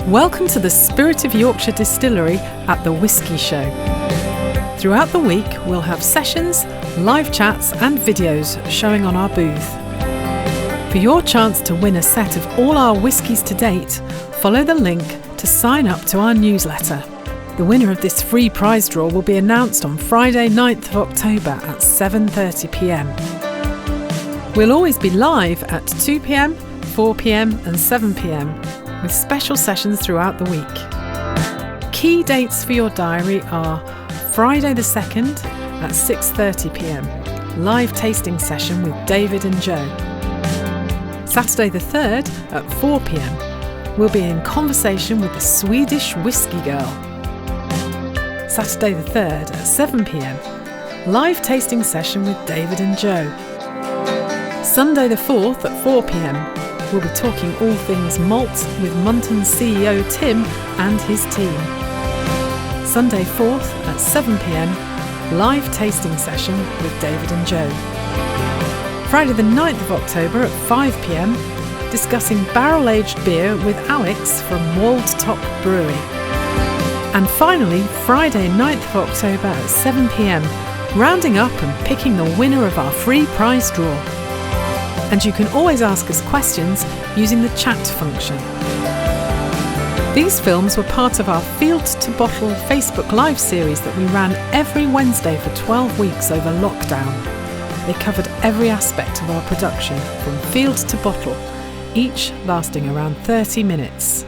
Welcome to the Spirit of Yorkshire Distillery at the Whisky Show. Throughout the week, we'll have sessions, live chats and videos showing on our booth. For your chance to win a set of all our whiskies to date, follow the link to sign up to our newsletter. The winner of this free prize draw will be announced on Friday 9th of October at 7:30pm. We'll always be live at 2pm, 4pm and 7pm, with special sessions throughout the week. Key dates for your diary are Friday the 2nd at 6:30pm, live tasting session with David and Joe. Saturday the 3rd at 4pm, we'll be in conversation with the Swedish Whisky Girl. Saturday the 3rd at 7pm, live tasting session with David and Joe. Sunday the 4th at 4pm, we'll be talking all things malt with Munton's CEO Tim and his team. Sunday 4th at 7pm, live tasting session with David and Joe. Friday the 9th of October at 5pm, discussing barrel-aged beer with Alex from Wold Top Brewery. And finally, Friday 9th of October at 7pm, rounding up and picking the winner of our free prize draw. And you can always ask us questions using the chat function. These films were part of our Field to Bottle Facebook Live series that we ran every Wednesday for 12 weeks over lockdown. They covered every aspect of our production, from field to bottle, each lasting around 30 minutes.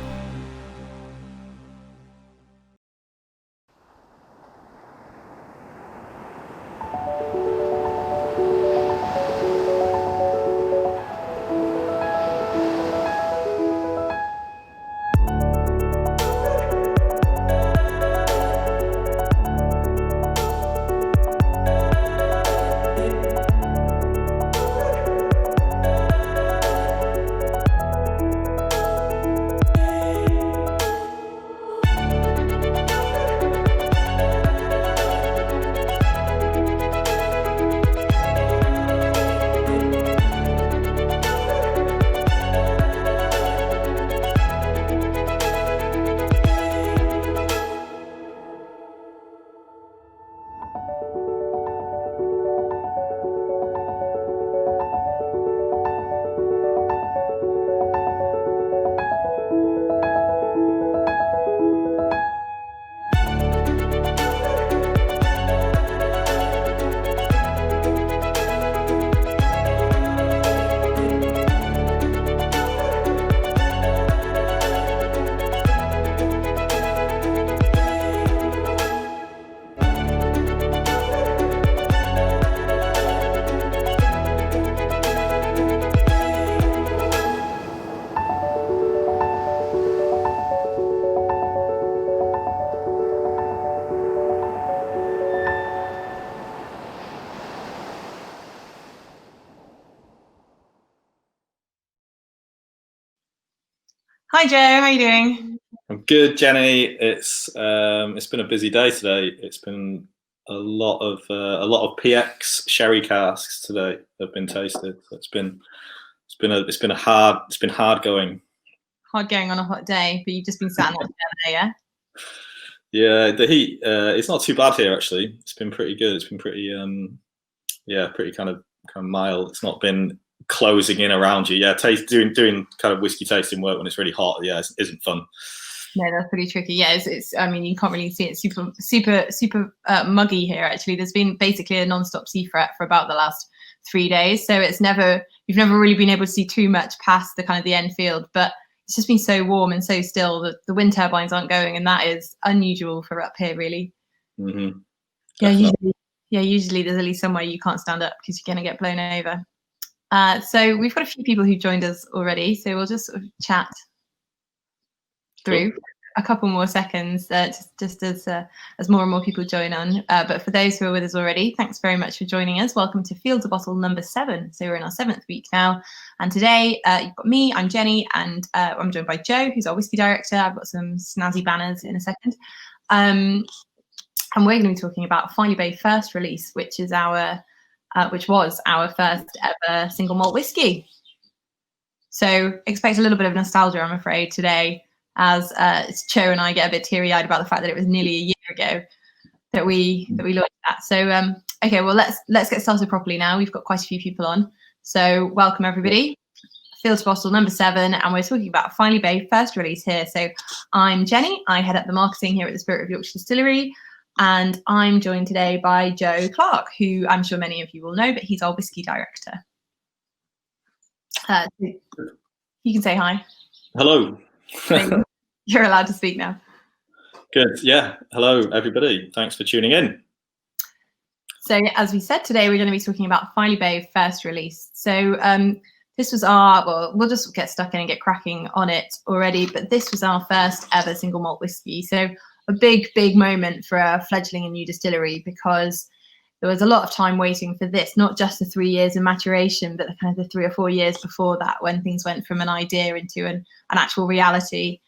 Hi Joe, how are you doing? I'm good, Jenny. It's been a busy day today. It's been a lot of PX sherry casks today have been tasted. So it's been hard going. Hard going on a hot day, but you've just been sat in that chair, yeah? Yeah, the heat. It's not too bad here actually. It's been pretty good. It's been pretty pretty kind of mild. It's not been closing in around you. Yeah, doing kind of whiskey tasting work when it's really hot. Yeah, isn't fun. No, that's pretty tricky. Yeah, it's. I mean, you can't really see it. Super muggy here. Actually, there's been basically a non-stop sea fret for about the last 3 days. So you've never really been able to see too much past the kind of the end field. But it's just been so warm and so still that the wind turbines aren't going, and that is unusual for up here, really. Mm-hmm. Usually there's at least somewhere you can't stand up because you're going to get blown over. So we've got a few people who've joined us already, so we'll just sort of chat through a couple more seconds, just as more and more people join on. But for those who are with us already, thanks very much for joining us. Welcome to Field to Bottle number 7. So we're in our 7th week now, and today you've got me. I'm Jenny, and I'm joined by Joe, who's our whiskey director. I've got some snazzy banners in a second. And we're going to be talking about Filey Bay First Release, which was our first ever single malt whiskey. So expect a little bit of nostalgia, I'm afraid, today. as Joe and I get a bit teary-eyed about the fact that it was nearly a year ago that we launched that. So okay, well let's get started properly now. We've got quite a few people on, so welcome everybody. Field to Bottle number 7, and we're talking about Filey Bay first release here. So I'm Jenny, I head up the marketing here at the Spirit of Yorkshire Distillery, and I'm joined today by Joe Clark, who I'm sure many of you will know, but he's our Whisky director. You can say hi. Hello. You're allowed to speak now. Good. Yeah. Hello, everybody. Thanks for tuning in. So as we said, today we're going to be talking about Filey Bay first release. So this was our, well, we'll just get stuck in and get cracking on it already, but this was our first ever single malt whiskey. So a big moment for a fledgling and new distillery, because there was a lot of time waiting for this, not just the 3 years of maturation, but the kind of the 3 or 4 years before that, when things went from an idea into an actual reality,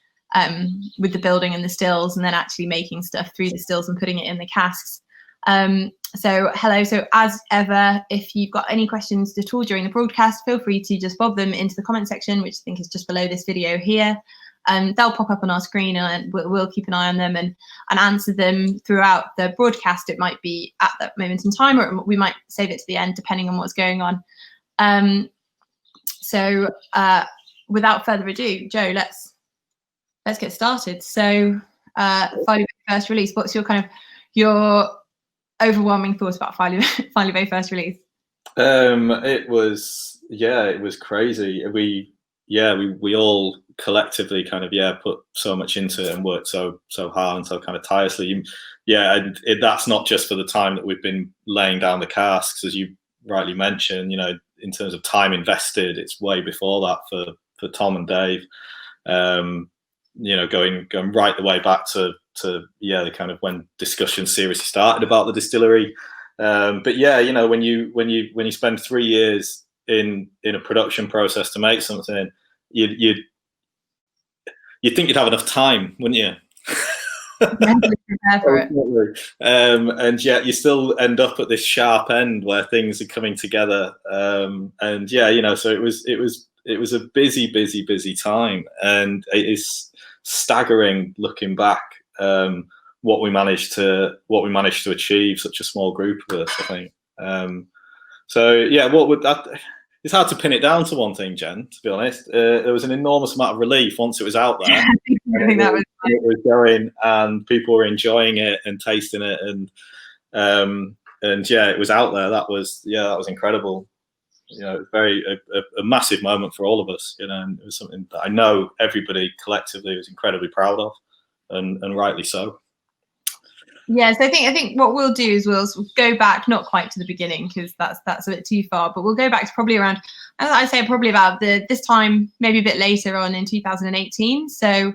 with the building and the stills, and then actually making stuff through the stills and putting it in the casks. So hello. So as ever, if you've got any questions at all during the broadcast, feel free to just bob them into the comment section, which I think is just below this video here. They'll pop up on our screen, and we'll keep an eye on them and answer them throughout the broadcast. It might be at that moment in time, or we might save it to the end, depending on what's going on. So without further ado, Joe, let's get started. So Filey Bay first release, what's your overwhelming thoughts about Filey Bay first release? It was crazy. We all collectively put so much into it and worked so hard and so kind of tirelessly. And that's not just for the time that we've been laying down the casks, as you rightly mentioned. In terms of time invested, it's way before that for Tom and Dave. Going right the way back to the kind of when discussions seriously started about the distillery. But when you spend 3 years in a production process to make something, you'd think you'd have enough time, wouldn't you? And yet you still end up at this sharp end where things are coming together. So it was a busy time, and it is staggering looking back what we managed to achieve, such a small group of us, I think. What would that? It's hard to pin it down to one thing, Jen, to be honest. There was an enormous amount of relief once it was out there. I think that was it was going, and people were enjoying it and tasting it, and it was out there. That was incredible. It was a massive moment for all of us. And it was something that I know everybody collectively was incredibly proud of, and rightly so. Yes, I think what we'll do is we'll go back, not quite to the beginning, because that's a bit too far, but we'll go back to probably around, I'd say probably about this time, maybe a bit later on in 2018. So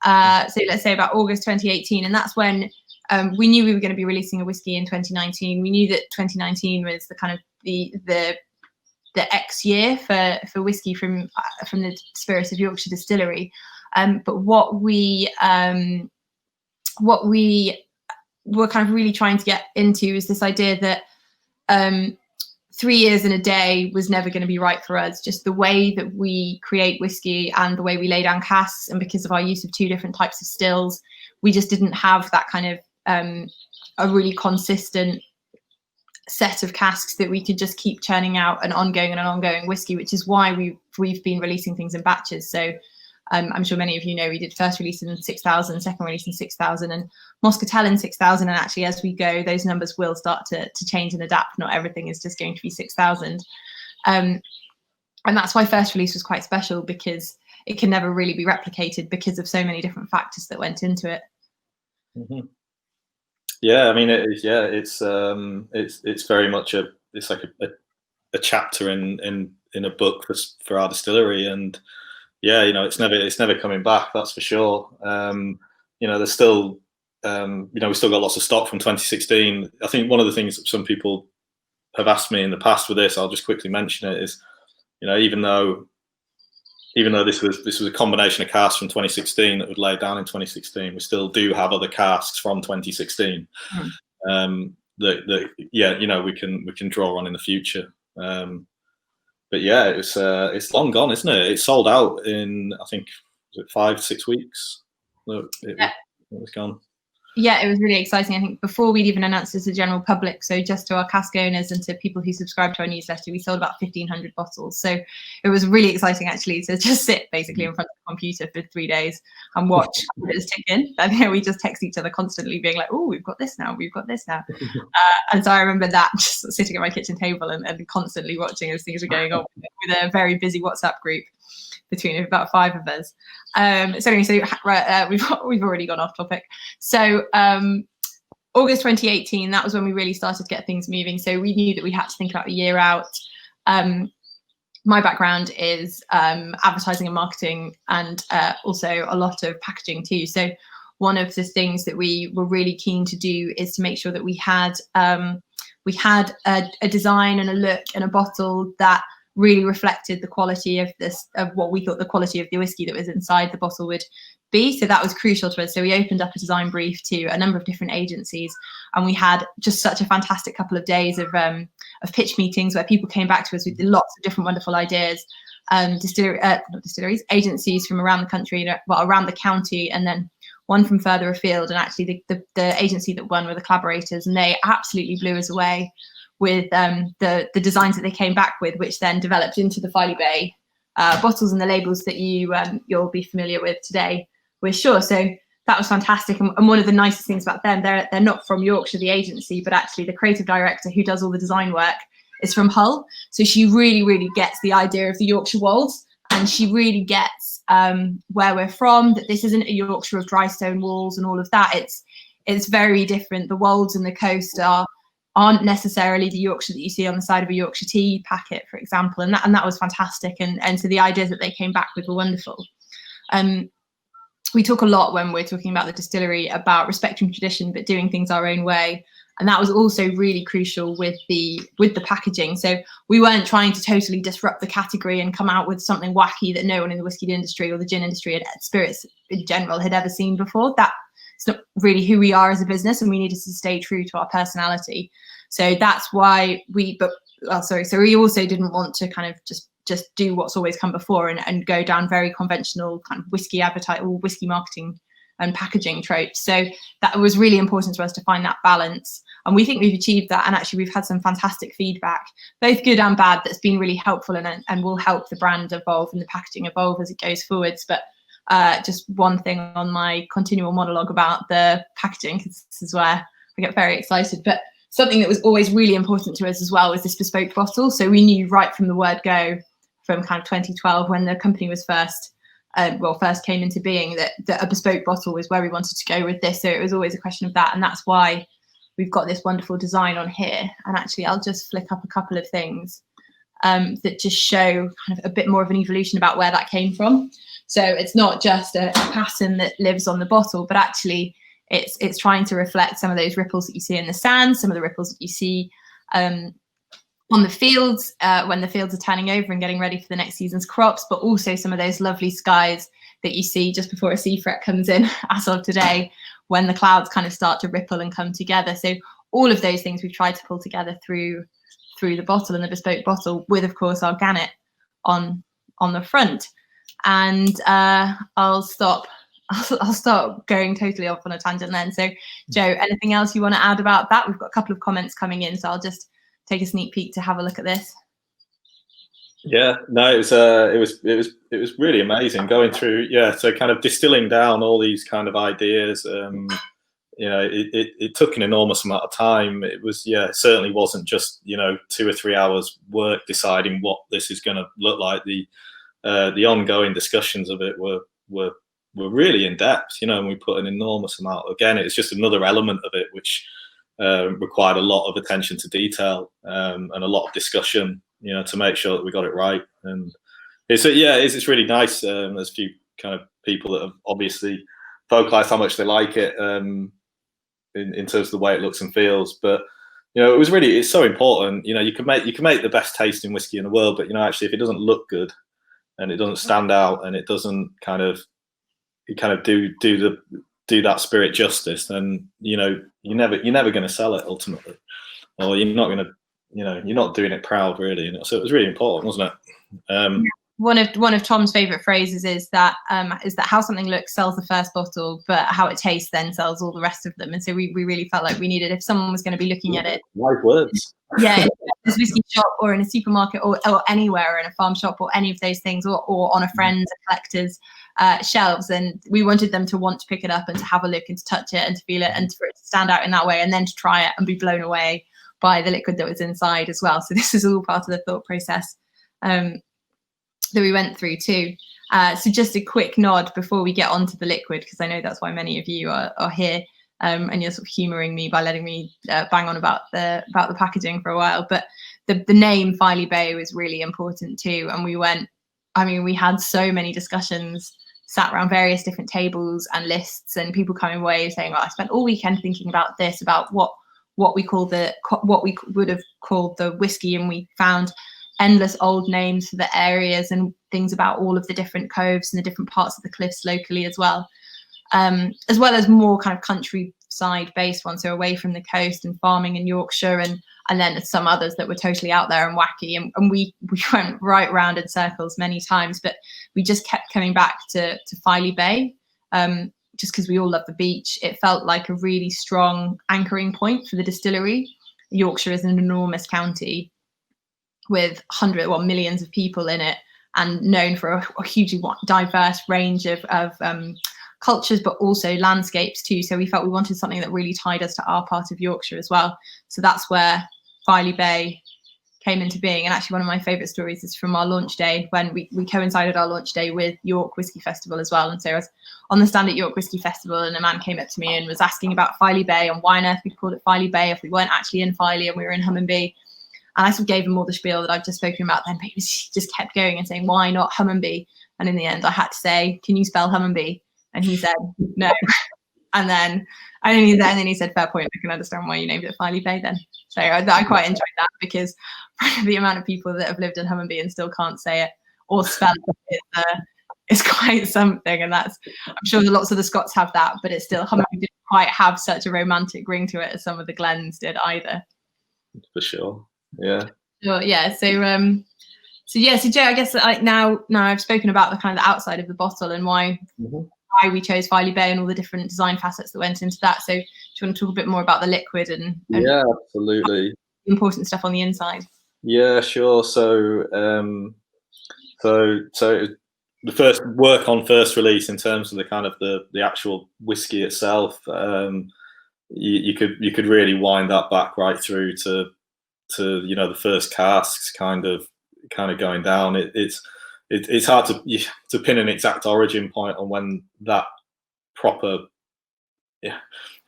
let's say about August 2018, and that's when we knew we were going to be releasing a whiskey in 2019. We knew that 2019 was the kind of the X year for whiskey from the Spirit of Yorkshire Distillery. But what we were kind of really trying to get into is this idea that 3 years in a day was never going to be right for us. Just the way that we create whiskey and the way we lay down casks, and because of our use of 2 different types of stills, we just didn't have that kind of a really consistent set of casks that we could just keep churning out an ongoing whiskey, which is why we've been releasing things in batches. So I'm sure many of you know we did first release in 6,000, second release in 6,000, and Moscatel in 6,000. And actually, as we go, those numbers will start to change and adapt. Not everything is just going to be 6,000. And that's why first release was quite special, because it can never really be replicated because of so many different factors that went into it. Mm-hmm. Yeah, I mean, it's very much it's like a chapter in a book for our distillery, and it's never coming back. That's for sure. There's still we still got lots of stock from 2016. I think one of the things that some people have asked me in the past with this, I'll just quickly mention it, is even though this was a combination of casks from 2016 that would lay down in 2016, we still do have other casks from 2016 that we can draw on in the future. But it's long gone, isn't it? It sold out in, I think, it 5-6 weeks? Look, it was gone. Yeah, it was really exciting. I think before we'd even announced it to the general public, so just to our cask owners and to people who subscribe to our newsletter, we sold about 1,500 bottles. So it was really exciting, actually, to just sit basically in front of the computer for 3 days and watch it was ticking. And you know, we just text each other constantly, being like, "Oh, we've got this now, we've got this now." And so I remember that, just sitting at my kitchen table and constantly watching as things were going on with a very busy WhatsApp group between about 5 of us. So anyway, we've already gone off topic. So August 2018, that was when we really started to get things moving. So we knew that we had to think about a year out. My background is advertising and marketing, and also a lot of packaging too. So one of the things that we were really keen to do is to make sure that we had a design and a look and a bottle that really reflected the quality of what we thought the quality of the whiskey that was inside the bottle would be. So that was crucial to us. So we opened up a design brief to a number of different agencies, and we had just such a fantastic couple of days of pitch meetings where people came back to us with lots of different wonderful ideas. Agencies from around the country, well, around the county, and then one from further afield. And actually the agency that won were the collaborators, and they absolutely blew us away with the designs that they came back with, which then developed into the Filey Bay bottles and the labels that you'll be familiar with today, we're sure. So that was fantastic. And one of the nicest things about them, they're not from Yorkshire, the agency, but actually the creative director who does all the design work is from Hull. So she really, really gets the idea of the Yorkshire Wolds, and she really gets where we're from, that this isn't a Yorkshire of dry stone walls and all of that. It's very different. The Wolds and the coast aren't necessarily the Yorkshire that you see on the side of a Yorkshire tea packet, for example, and that was fantastic. And so the ideas that they came back with were wonderful. We talk a lot when we're talking about the distillery about respecting tradition but doing things our own way, and that was also really crucial with the packaging. So we weren't trying to totally disrupt the category and come out with something wacky that no one in the whiskey industry or the gin industry, spirits in general, had ever seen before. It's not really who we are as a business, and we needed to stay true to our personality. So that's why we also didn't want to kind of just do what's always come before and go down very conventional kind of whiskey appetite or whiskey marketing and packaging tropes. So that was really important to us to find that balance. And we think we've achieved that. And actually we've had some fantastic feedback, both good and bad, that's been really helpful and will help the brand evolve and the packaging evolve as it goes forwards. But just one thing on my continual monologue about the packaging, because this is where I get very excited. But something that was always really important to us as well was this bespoke bottle. So we knew right from the word go, from kind of 2012, when the company was first came into being, that a bespoke bottle was where we wanted to go with this. So it was always a question of that, and that's why we've got this wonderful design on here. And actually, I'll just flick up a couple of things that just show kind of a bit more of an evolution about where that came from. So it's not just a pattern that lives on the bottle, but actually it's trying to reflect some of those ripples that you see in the sand, some of the ripples that you see on the fields when the fields are turning over and getting ready for the next season's crops, but also some of those lovely skies that you see just before a sea fret comes in, as of today, when the clouds kind of start to ripple and come together. So all of those things we've tried to pull together through the bottle and the bespoke bottle, with, of course, our gannet on the front. And I'll stop going totally off on a tangent then. So Joe, anything else you want to add about that? We've got a couple of comments coming in, so I'll just take a sneak peek to have a look at this. Yeah, no, it was really amazing going through, so kind of distilling down all these kind of ideas. It took an enormous amount of time. It was, certainly wasn't just 2 or 3 hours work deciding what this is going to look like. The ongoing discussions of it were really in depth, and we put an enormous amount. Again, it's just another element of it which required a lot of attention to detail and a lot of discussion, to make sure that we got it right. And it's really nice. There's a few kind of people that have obviously vocalized how much they like it in terms of the way it looks and feels. But it's so important. You can make the best tasting whiskey in the world, but actually if it doesn't look good and it doesn't stand out and it doesn't do that spirit justice, then you're never going to sell it ultimately, or you're not going to you're not doing it proud, really. So it was really important, wasn't it? one of Tom's favorite phrases is that how something looks sells the first bottle, but how it tastes then sells all the rest of them. And so we really felt like we needed, if someone was going to be looking at it, wise words. Yeah, in a whiskey shop or in a supermarket or anywhere, or in a farm shop or any of those things, or on a friend's, a collector's shelves, and we wanted them to want to pick it up and to have a look and to touch it and to feel it and for it to stand out in that way, and then to try it and be blown away by the liquid that was inside as well. So this is all part of the thought process that we went through too. So just a quick nod before we get onto the liquid, because I know that's why many of you are here, and you're sort of humouring me by letting me bang on about the packaging for a while. But the name Filey Bay was really important too, and we had so many discussions, sat around various different tables and lists, and people coming away saying, "Well, I spent all weekend thinking about this, about what we would have called the whiskey," and we found endless old names for the areas and things about all of the different coves and the different parts of the cliffs locally as well as more kind of countryside based ones, so away from the coast and farming in Yorkshire, and then some others that were totally out there and wacky, and we went right round in circles many times, but we just kept coming back to Filey Bay, just because we all love the beach. It felt like a really strong anchoring point for the distillery. Yorkshire is an enormous county with millions of people in it, and known for a hugely diverse range of cultures, but also landscapes too. So we felt we wanted something that really tied us to our part of Yorkshire as well. So that's where Filey Bay came into being. And actually one of my favourite stories is from our launch day, when we coincided our launch day with York Whisky Festival as well. And so I was on the stand at York Whisky Festival, and a man came up to me and was asking about Filey Bay and why on earth we called it Filey Bay if we weren't actually in Filey and we were in Hummonby. And I sort of gave him all the spiel that I've just spoken about then, but he just kept going and saying, why not Hummonby? And in the end, I had to say, can you spell Hummonby? And he said, no. And then he said, fair point, I can understand why you named it Filey Bay then. So I quite enjoyed that, because the amount of people that have lived in Hummonby and still can't say it or spell it is quite something. And I'm sure that lots of the Scots have that, but it's still, Hummonby didn't quite have such a romantic ring to it as some of the glens did either. For sure. Yeah. Sure. Yeah. So Joe, I guess now I've spoken about the kind of the outside of the bottle and why we chose Filey Bay and all the different design facets that went into that. So do you want to talk a bit more about the liquid and yeah, absolutely, the important stuff on the inside? Yeah, sure. So the first work on first release in terms of the kind of the actual whiskey itself, you could really wind that back right through to the first casks kind of going down. It's hard to pin an exact origin point on when that proper,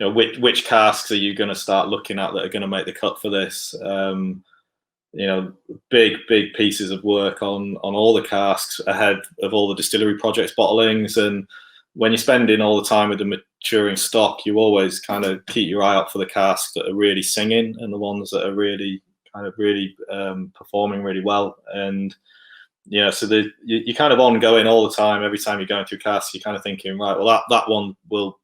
which casks are you going to start looking at that are going to make the cut for this. Big pieces of work on all the casks ahead of all the distillery projects bottlings, and when you're spending all the time with the maturing stock, you always kind of keep your eye out for the casks that are really singing and the ones that are really performing really well. And so you're kind of ongoing all the time. Every time you're going through casks, you're kind of thinking, right, well that one will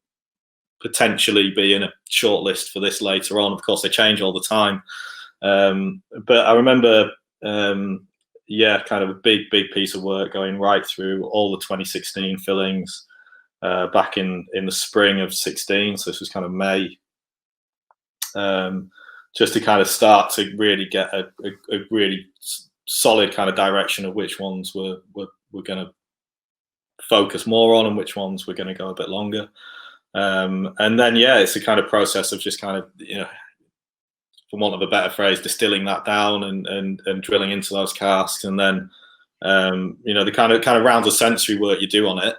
potentially be in a short list for this later on. Of course, they change all the time. But I remember, kind of a big piece of work going right through all the 2016 fillings back in the spring of 16. So this was kind of May, just to kind of start to really get a really solid kind of direction of which ones we're going to focus more on and which ones we're going to go a bit longer. And then, it's a kind of process of just kind of, for want of a better phrase, distilling that down and drilling into those casks, and then the kind of rounds of sensory work you do on it.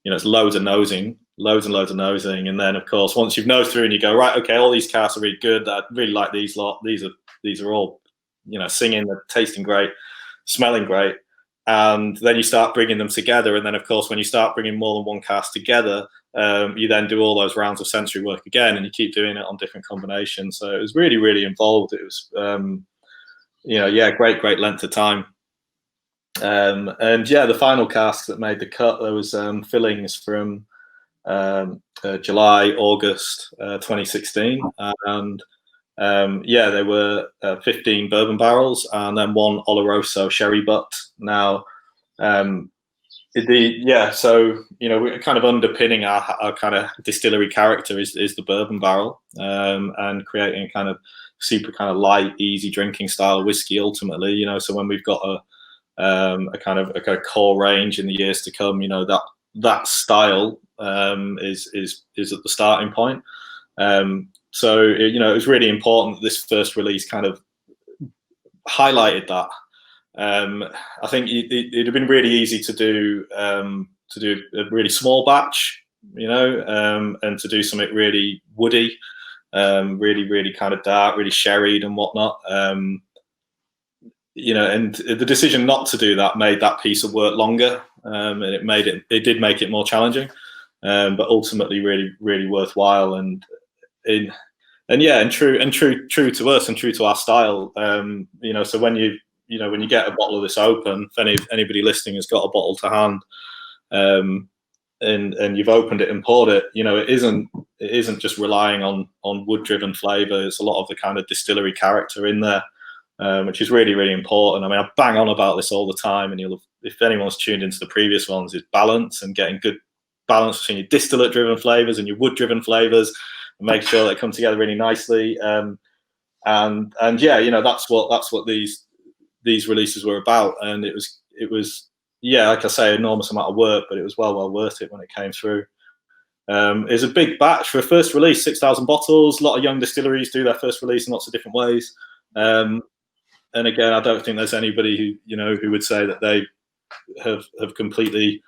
It's loads and loads of nosing, and then of course once you've nosed through and you go, right, okay, all these casks are really good. I really like these lot. These are all singing, they're tasting great, smelling great, and then you start bringing them together. And then of course when you start bringing more than one cask together, you then do all those rounds of sensory work again, and you keep doing it on different combinations. So it was really involved. It was great length of time. And the final cask that made the cut, there was fillings from July, August 2016, and yeah, there were 15 bourbon barrels and then 1 Oloroso sherry butt. Now, so we're kind of underpinning our kind of distillery character is the bourbon barrel, and creating a kind of super kind of light, easy drinking style whiskey ultimately. So when we've got a kind of core range in the years to come, that style is at the starting point. So it was really important that this first release kind of highlighted that. I think it'd have been really easy to do a really small batch, and to do something really woody, really kind of dark, really sherried and whatnot. And the decision not to do that made that piece of work longer, and it did make it more challenging, but ultimately really worthwhile and true to us and true to our style. So when you get a bottle of this open, if anybody listening has got a bottle to hand, and you've opened it and poured it, it isn't just relying on wood driven flavor. It's a lot of the kind of distillery character in there, which is really important. I mean, I bang on about this all the time, and if anyone's tuned into the previous ones, is balance and getting good balance between your distillate driven flavors and your wood driven flavors, and make sure they come together really nicely. And that's what these releases were about. And it was like I say, enormous amount of work, but it was well worth it when it came through. It was a big batch for a first release, 6,000 bottles. A lot of young distilleries do their first release in lots of different ways. And again, I don't think there's anybody who would say that they have completely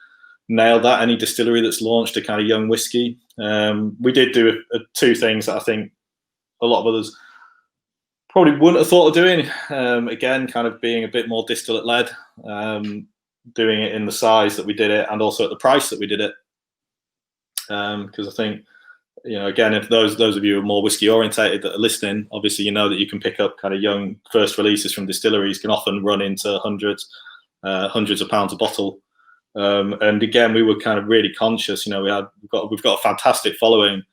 nailed that. Any distillery that's launched a kind of young whiskey. We did do two things that I think a lot of others probably wouldn't have thought of doing. Again, kind of being a bit more distillate led, doing it in the size that we did it, and also at the price that we did it. Because I think, again, if those of you who are more whiskey orientated that are listening, obviously you know that you can pick up kind of young first releases from distilleries can often run into hundreds of pounds a bottle. And again, we were kind of really conscious. We've got a fantastic following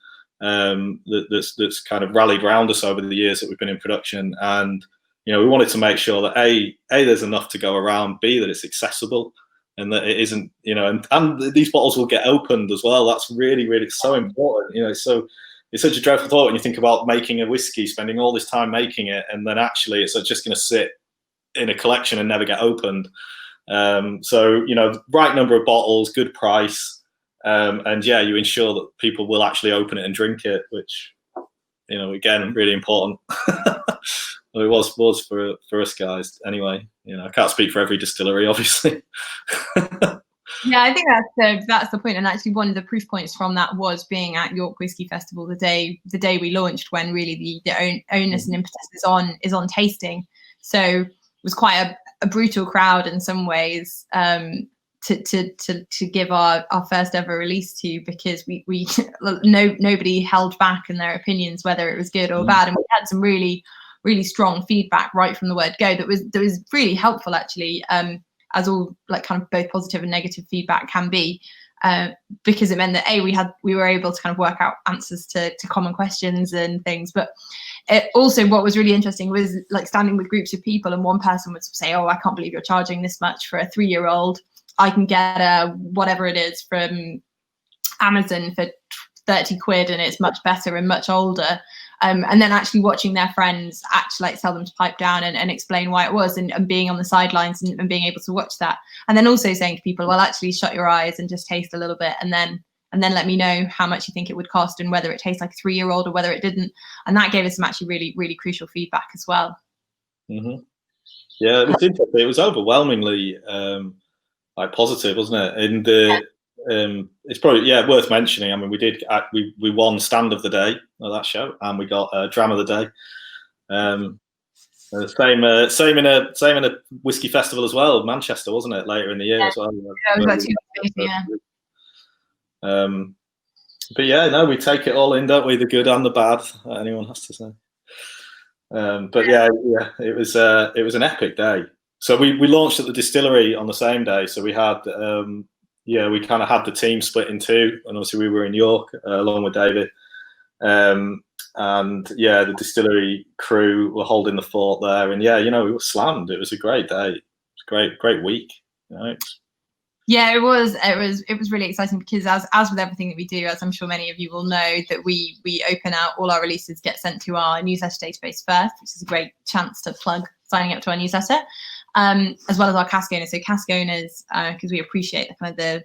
that's kind of rallied around us over the years that we've been in production, and we wanted to make sure that a there's enough to go around, b that it's accessible, and that it isn't, and these bottles will get opened as well. That's really so important. So it's such a dreadful thought when you think about making a whiskey, spending all this time making it, and then actually it's just going to sit in a collection and never get opened. So right number of bottles, good price, and you ensure that people will actually open it and drink it, which again, really important. Well, it was for us guys anyway. I can't speak for every distillery, obviously. Yeah, I think that's the point. And actually, one of the proof points from that was being at York Whisky Festival the day we launched, when really the onus and impetus is on tasting. So it was quite a brutal crowd in some ways, to give our first ever release to, because nobody held back in their opinions whether it was good or bad, and we had some really strong feedback right from the word go that was really helpful actually, as all like kind of both positive and negative feedback can be, because it meant that we were able to kind of work out answers to common questions and things. But it also, what was really interesting was like standing with groups of people, and one person would say, "Oh, I can't believe you're charging this much for a 3-year-old. I can get a whatever it is from Amazon for 30 quid and it's much better and much older." And then actually watching their friends actually like tell them to pipe down and explain why it was, and being on the sidelines and being able to watch that. And then also saying to people, well, actually shut your eyes and just taste a little bit, and then let me know how much you think it would cost and whether it tastes like a 3-year-old or whether it didn't. And that gave us some actually really crucial feedback as well. Mm-hmm. Yeah, it was interesting. It was overwhelmingly like positive, wasn't it? And it's probably worth mentioning. I mean, we won stand of the day at that show, and we got dram of the day. Same in a whiskey festival as well, Manchester, wasn't it? Later in the year as well. But we take it all in, don't we? The good and the bad, anyone has to say. But it was an epic day. So we launched at the distillery on the same day. So we had we kind of had the team split in two, and obviously we were in York along with David. and yeah, the distillery crew were holding the fort there, and yeah, you know, we were slammed. It was a great day. It was great week. You know? Yeah, it was really exciting because as with everything that we do, as I'm sure many of you will know, that we open out all our releases, get sent to our newsletter database first, which is a great chance to plug signing up to our newsletter, as well as our cask owners. So cask owners, because we appreciate the kind of the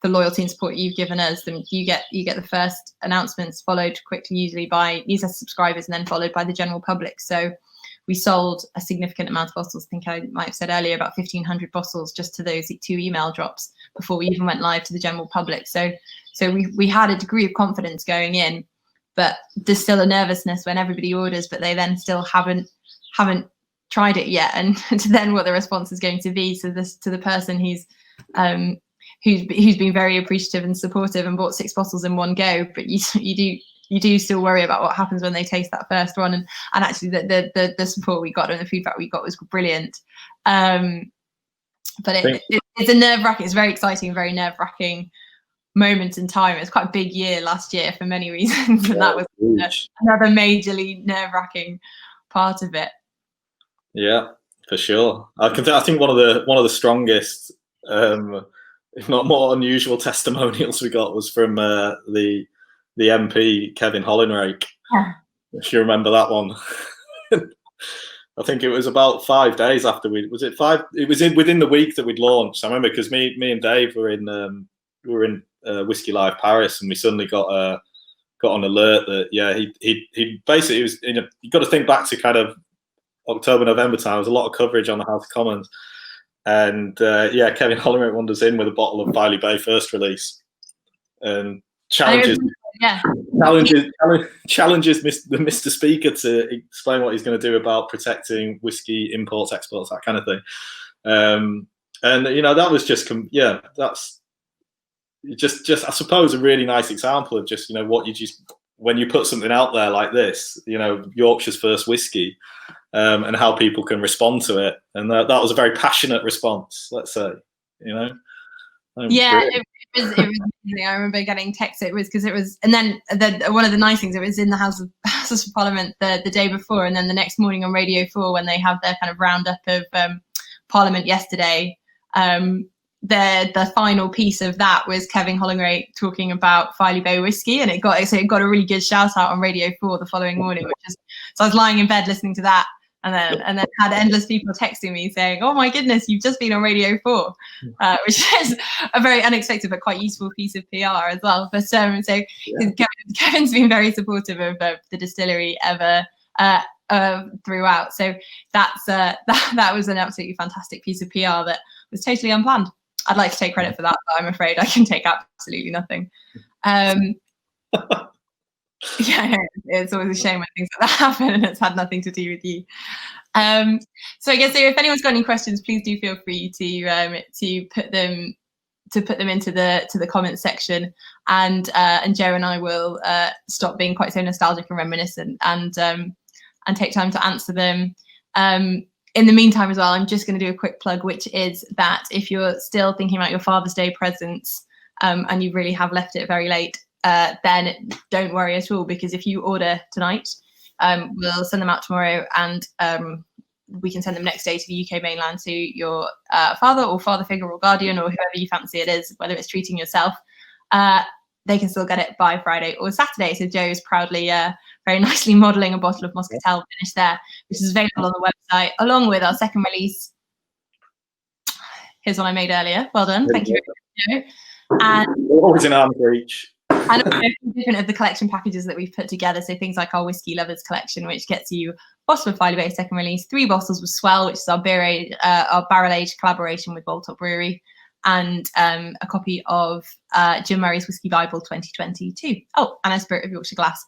loyalty and support you've given us, then you get the first announcements, followed quickly usually by newsletter subscribers, and then followed by the general public. So we sold a significant amount of bottles. I think I might have said earlier, about 1,500 bottles just to those 2 email drops before we even went live to the general public. So we had a degree of confidence going in, but there's still a nervousness when everybody orders, but they then still haven't tried it yet, and to then what the response is going to be. So this to the person who's been very appreciative and supportive and bought 6 bottles in one go, but you do still worry about what happens when they taste that first one. And actually the support we got and the feedback we got was brilliant. But it's a nerve-wracking, it's very exciting, very nerve-wracking moment in time. It's quite a big year last year for many reasons, and that was another majorly nerve-wracking part of it. Yeah, for sure. I think one of the strongest, if not more unusual testimonials we got was from the MP Kevin Hollinrake. Yeah. If you remember that one. I think it was about 5 days after it was within the week that we'd launched. I remember because me and Dave were in Whisky Live Paris, and we suddenly got an alert that he basically was you got to think back to kind of October, November time. There was a lot of coverage on the House of Commons, and Kevin Hollinrake wanders in with a bottle of Filey Bay first release and challenges the Mr. Speaker to explain what he's going to do about protecting whiskey imports, exports, that kind of thing. And you know, that was just that's just I suppose a really nice example of just, you know, what you just, when you put something out there like this, you know, Yorkshire's first whiskey, and how people can respond to it. And that was a very passionate response, let's say, you know. It was amazing. I remember getting texts. It was because it was, and then one of the nice things, it was in the House of Parliament the day before, and then the next morning on Radio 4 when they have their kind of roundup of Parliament yesterday. The final piece of that was Kevin Hollinrake talking about Filey Bay whiskey, and it got a really good shout out on Radio 4 the following morning. So I was lying in bed listening to that. And then had endless people texting me saying, "Oh my goodness, you've just been on Radio 4," which is a very unexpected but quite useful piece of PR as well. But Kevin's been very supportive of the distillery ever throughout. So that was an absolutely fantastic piece of PR that was totally unplanned. I'd like to take credit for that, but I'm afraid I can take absolutely nothing. Yeah, it's always a shame when things like that happen and it's had nothing to do with you. So I guess if anyone's got any questions, please do feel free to put them into the comments section, and Joe and I will stop being quite so nostalgic and reminiscent and take time to answer them. In the meantime as well, I'm just going to do a quick plug, which is that if you're still thinking about your Father's Day presents and you really have left it very late, then don't worry at all, because if you order tonight, we'll send them out tomorrow, and we can send them next day to the UK mainland to your father or father figure or guardian or whoever you fancy it is, whether it's treating yourself. They can still get it by Friday or Saturday. So Joe's proudly very nicely modelling a bottle of Moscatel finish there, which is available on the website, along with our second release. Here's one I made earlier. Well done. Thank you very much, Joe. And always in arm's reach. And different of the collection packages that we've put together. So things like our Whiskey Lovers collection, which gets you a bottle of Filey Bay second release, 3 bottles with Swell, which is our barrel-aged collaboration with Boltop Brewery, and a copy of Jim Murray's Whiskey Bible 2022. Oh, and a Spirit of Yorkshire glass.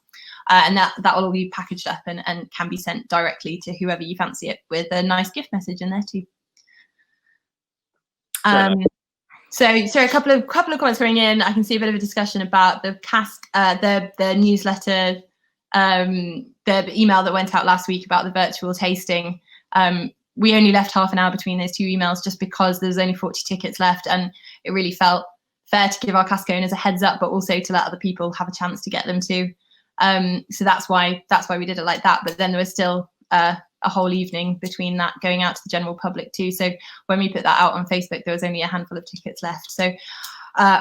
And that will all be packaged up and can be sent directly to whoever you fancy it, with a nice gift message in there too. So a couple of comments going in. I can see a bit of a discussion about the cask, the newsletter, the email that went out last week about the virtual tasting. We only left half an hour between those 2 emails just because there's only 40 tickets left, and it really felt fair to give our cask owners a heads up, but also to let other people have a chance to get them too. So that's why we did it like that. But then there was still a whole evening between that going out to the general public too. So when we put that out on Facebook, there was only a handful of tickets left. So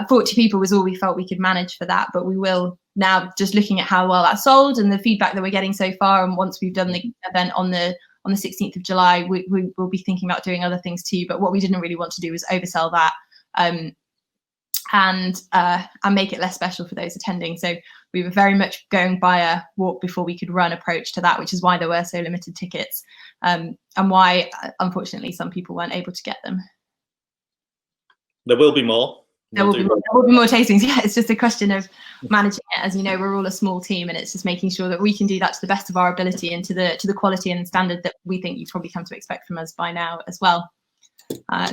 40 people was all we felt we could manage for that. But we will now, just looking at how well that sold and the feedback that we're getting so far, and once we've done the event on the 16th of July, we will be thinking about doing other things too. But what we didn't really want to do was oversell that and make it less special for those attending. So we were very much going by a walk before we could run approach to that, which is why there were so limited tickets, and why, unfortunately, some people weren't able to get them. There will be more. There will be more tastings. Yeah, it's just a question of managing it. As you know, we're all a small team, and it's just making sure that we can do that to the best of our ability and to the quality and standard that we think you've probably come to expect from us by now as well.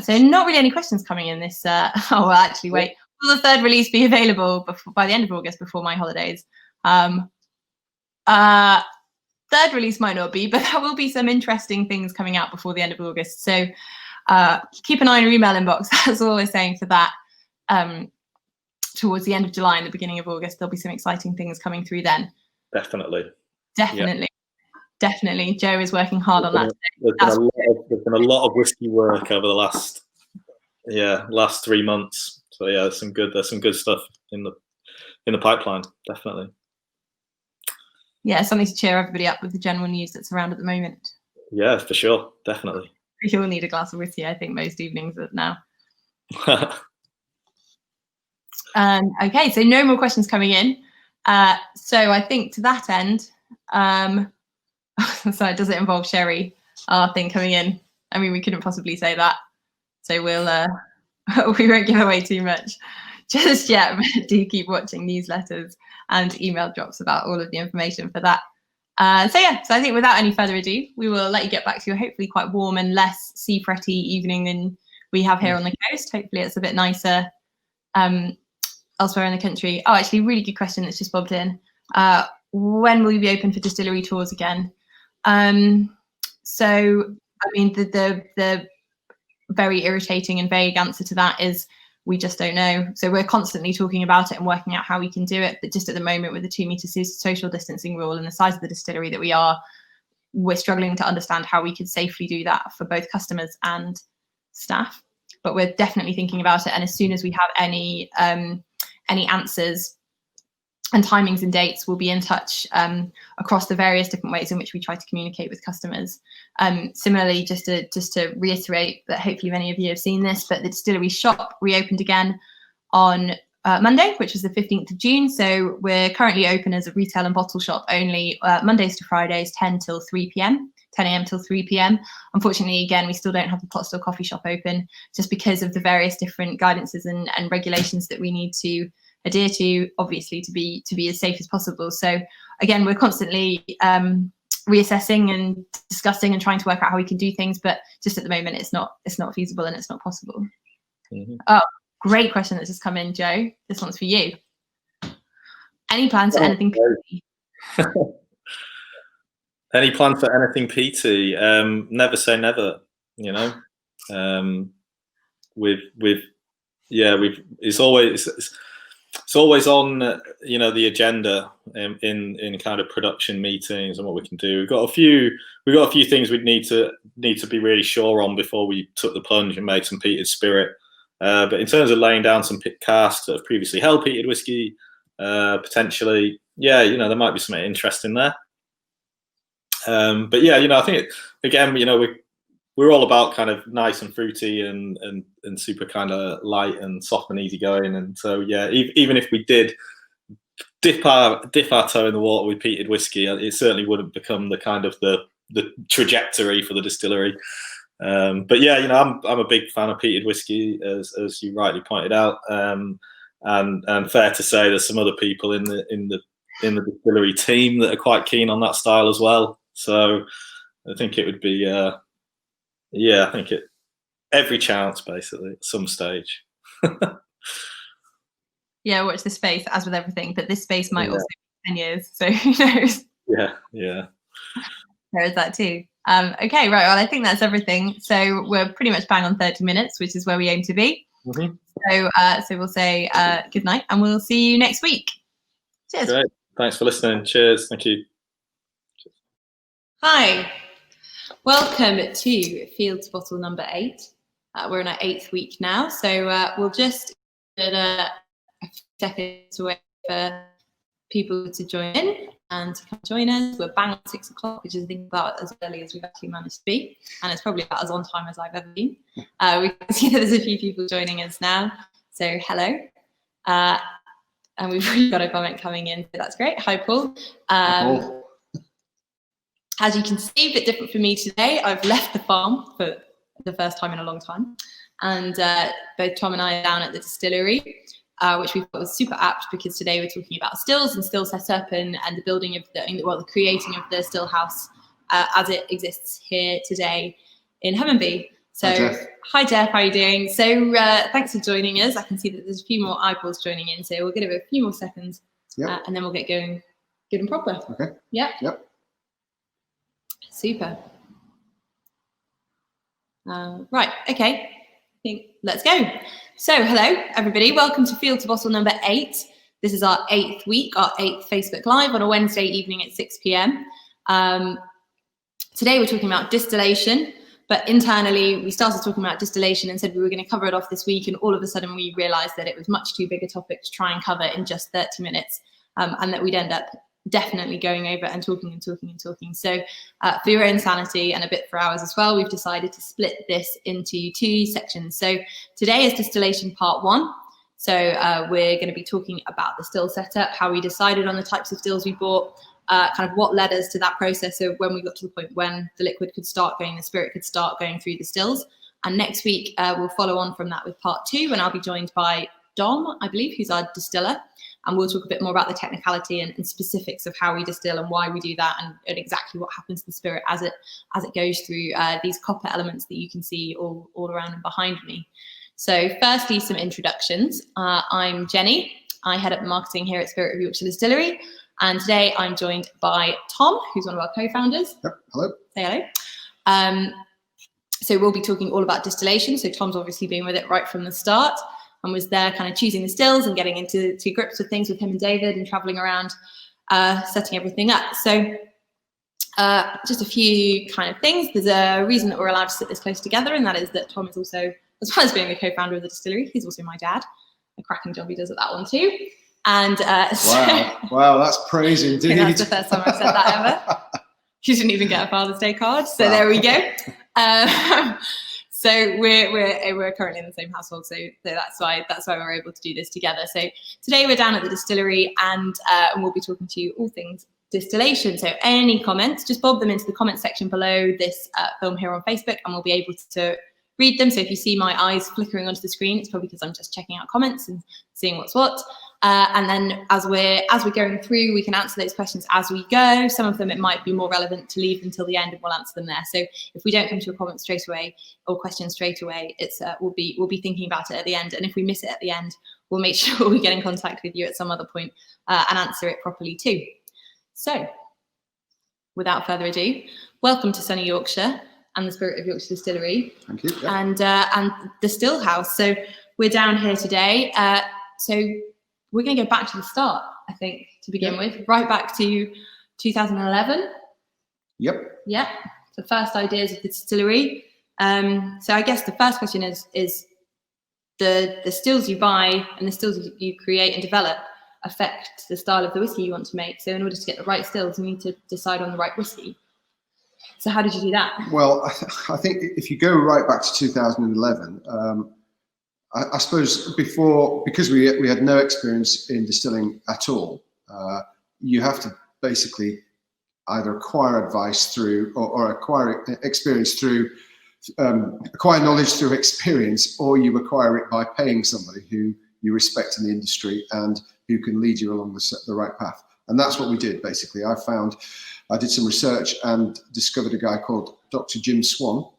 So not really any questions coming in this. Oh, well, actually, wait. Will the third release be available by the end of August, before my holidays? Third release might not be, but there will be some interesting things coming out before the end of August. So keep an eye on your email inbox. That's all we're saying for that. Towards the end of July and the beginning of August, there'll be some exciting things coming through then. Definitely. Joe is working hard on that. There's been a lot of whiskey work over the last 3 months. So yeah, there's some good stuff in the pipeline, definitely. Yeah, something to cheer everybody up with the general news that's around at the moment. Yeah, for sure, definitely. We all need a glass of whiskey, I think, most evenings now. Okay, so no more questions coming in. So I think to that end, so does it involve Sherry, our thing coming in? I mean, we couldn't possibly say that. So we'll we won't give away too much just yet, but do keep watching newsletters and email drops about all of the information for that. So I think without any further ado, we will let you get back to your hopefully quite warm and less sea fretty evening than we have here on the coast. Hopefully it's a bit nicer elsewhere in the country. Oh, actually, really good question that's just bobbed in. When will you be open for distillery tours again? So, I mean, the very irritating and vague answer to that is we just don't know. So we're constantly talking about it and working out how we can do it. But just at the moment, with the 2 meter social distancing rule and the size of the distillery that we're struggling to understand how we could safely do that for both customers and staff. But we're definitely thinking about it. And as soon as we have any answers and timings and dates, we'll be in touch across the various different ways in which we try to communicate with customers. Similarly, just to reiterate that hopefully many of you have seen this, but the distillery shop reopened again on Monday, which was the 15th of June. So we're currently open as a retail and bottle shop only Mondays to Fridays, 10 till 3 p.m. 10 a.m. till 3 p.m. Unfortunately, again, we still don't have the pot still coffee shop open just because of the various different guidances and regulations that we need to adhere to, obviously, to be as safe as possible. So again, we're constantly reassessing and discussing and trying to work out how we can do things, but just at the moment it's not feasible and it's not possible. Mm-hmm. Oh, great question that's just come in, Joe. This one's for you. Any plans for anything PT? Any plans for anything PT? Never say never, you know. It's always on, you know, the agenda in kind of production meetings and what we can do. We've got a few things we'd need to be really sure on before we took the plunge and made some peated spirit. But in terms of laying down some casks that have previously held peated whiskey, potentially, yeah, you know, there might be something interesting there. But yeah, you know, I think again, you know, we're all about kind of nice and fruity and super kind of light and soft and easy going. And so, yeah, even if we did dip our toe in the water with peated whiskey, it certainly wouldn't become the kind of the trajectory for the distillery. But yeah, you know, I'm a big fan of peated whiskey, as you rightly pointed out. And fair to say, there's some other people in the distillery team that are quite keen on that style as well. So I think it would be, I think every chance basically at some stage. Yeah, watch this space, as with everything, but this space might also be 10 years, so who knows? Yeah. There is that too. Okay, right, well, I think that's everything. So we're pretty much bang on 30 minutes, which is where we aim to be. Mm-hmm. So we'll say good night, and we'll see you next week. Cheers. Great. Thanks for listening. Cheers. Thank you. Hi, welcome to Field to Bottle number 8. We're in our 8th week now, so we'll just get a few seconds to wait for people to join in and to come join us. We're bang on 6 o'clock, which is, I think, about as early as we've actually managed to be, and it's probably about as on time as I've ever been. We can see that there's a few people joining us now, so hello. And we've really got a comment coming in, so that's great. Hi, Paul. Hi, Paul. As you can see, a bit different for me today. I've left the farm for the first time in a long time, and both Tom and I are down at the distillery, which we thought was super apt because today we're talking about stills and still setup and the building of the creating of the still house as it exists here today in Hemmonby. So, hi Jeff, how are you doing? So thanks for joining us. I can see that there's a few more eyeballs joining in, so we'll give it a few more seconds, and then we'll get going good and proper. Okay. Yep. Super. Right, okay. I think let's go. So, hello everybody. Welcome to Field to Bottle number 8. This is our 8th week, our 8th Facebook Live on a Wednesday evening at 6 p.m. Today we're talking about distillation. But internally, we started talking about distillation and said we were going to cover it off this week. And all of a sudden, we realized that it was much too big a topic to try and cover in just 30 minutes and that we'd end up definitely going over and talking. So for your own sanity and a bit for ours as well, we've decided to split this into 2 sections. So today is distillation part 1. So we're going to be talking about the still setup, how we decided on the types of stills we bought, kind of what led us to that process of when we got to the point when the liquid could start going, the spirit could start going through the stills. And next week, we'll follow on from that with part 2, and I'll be joined by Dom, I believe, who's our distiller. And we'll talk a bit more about the technicality and specifics of how we distill and why we do that and exactly what happens to the spirit as it goes through these copper elements that you can see all around and behind me. So firstly, some introductions. I'm Jenny. I head up marketing here at Spirit of Yorkshire Distillery. And today I'm joined by Tom, who's one of our co-founders. Yep, hello. Say hello. So we'll be talking all about distillation. So Tom's obviously been with it right from the start and was there kind of choosing the stills and getting into grips with things with him and David and traveling around, setting everything up. So just a few kind of things. There's a reason that we're allowed to sit this close together, and that is that Tom is also, as well as being the co-founder of the distillery, he's also my dad. A cracking job he does at that one too. And wow, that's praise indeed. That's the first time I've said that ever. She didn't even get a Father's Day card, so there we go. So we're currently in the same household, so that's why we're able to do this together. So today we're down at the distillery, and we'll be talking to you all things distillation. So any comments, just bob them into the comment section below this film here on Facebook, and we'll be able to read them. So if you see my eyes flickering onto the screen, it's probably because I'm just checking out comments and seeing what's what. And then as we're going through, we can answer those questions as we go. Some of them it might be more relevant to leave until the end, and we'll answer them there. So if we don't come to a comment straight away or question straight away, it's we'll be thinking about it at the end. And if we miss it at the end, we'll make sure we get in contact with you at some other point and answer it properly too. So without further ado, welcome to sunny Yorkshire and the Spirit of Yorkshire Distillery. Thank you. Yep. And the still house. So we're down here today. So we're going to go back to the start, I think, to begin with, right back to 2011. Yep. Yeah, the first ideas of the distillery. So I guess the first question is the stills you buy and the stills you create and develop affect the style of the whiskey you want to make. So in order to get the right stills, you need to decide on the right whiskey. So how did you do that? Well, I think if you go right back to 2011, I suppose because we had no experience in distilling at all, you have to basically either acquire advice through or acquire experience through, acquire knowledge through experience, or you acquire it by paying somebody who you respect in the industry and who can lead you along the right path. And that's what we did, basically. I did some research and discovered a guy called Dr. Jim Swan,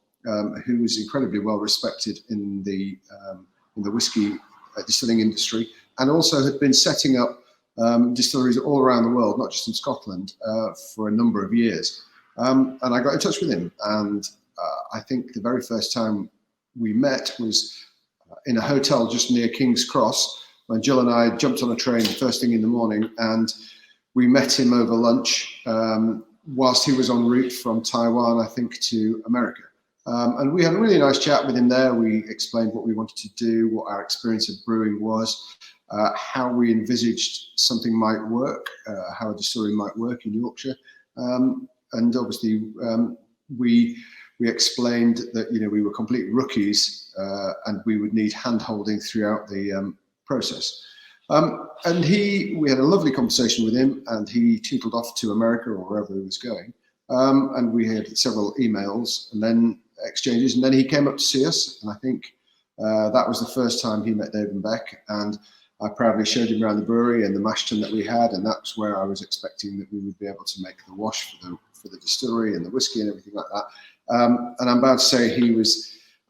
who was incredibly well respected in the whiskey distilling industry, and also had been setting up distilleries all around the world, not just in Scotland, for a number of years. And I got in touch with him, and I think the very first time we met was in a hotel just near King's Cross, when Jill and I jumped on a train first thing in the morning, and we met him over lunch whilst he was en route from Taiwan, I think, to America. And we had a really nice chat with him there. We explained what we wanted to do, what our experience of brewing was, how we envisaged something might work, how a distillery might work in Yorkshire. And obviously, we explained that, you know, we were complete rookies and we would need hand-holding throughout the process. And we had a lovely conversation with him, and he tootled off to America or wherever he was going. And we had several emails and then exchanges, and then he came up to see us. And I think that was the first time he met David and Beck. And I proudly showed him around the brewery and the mash tun that we had, and that's where I was expecting that we would be able to make the wash for the distillery and the whiskey and everything like that. And I'm about to say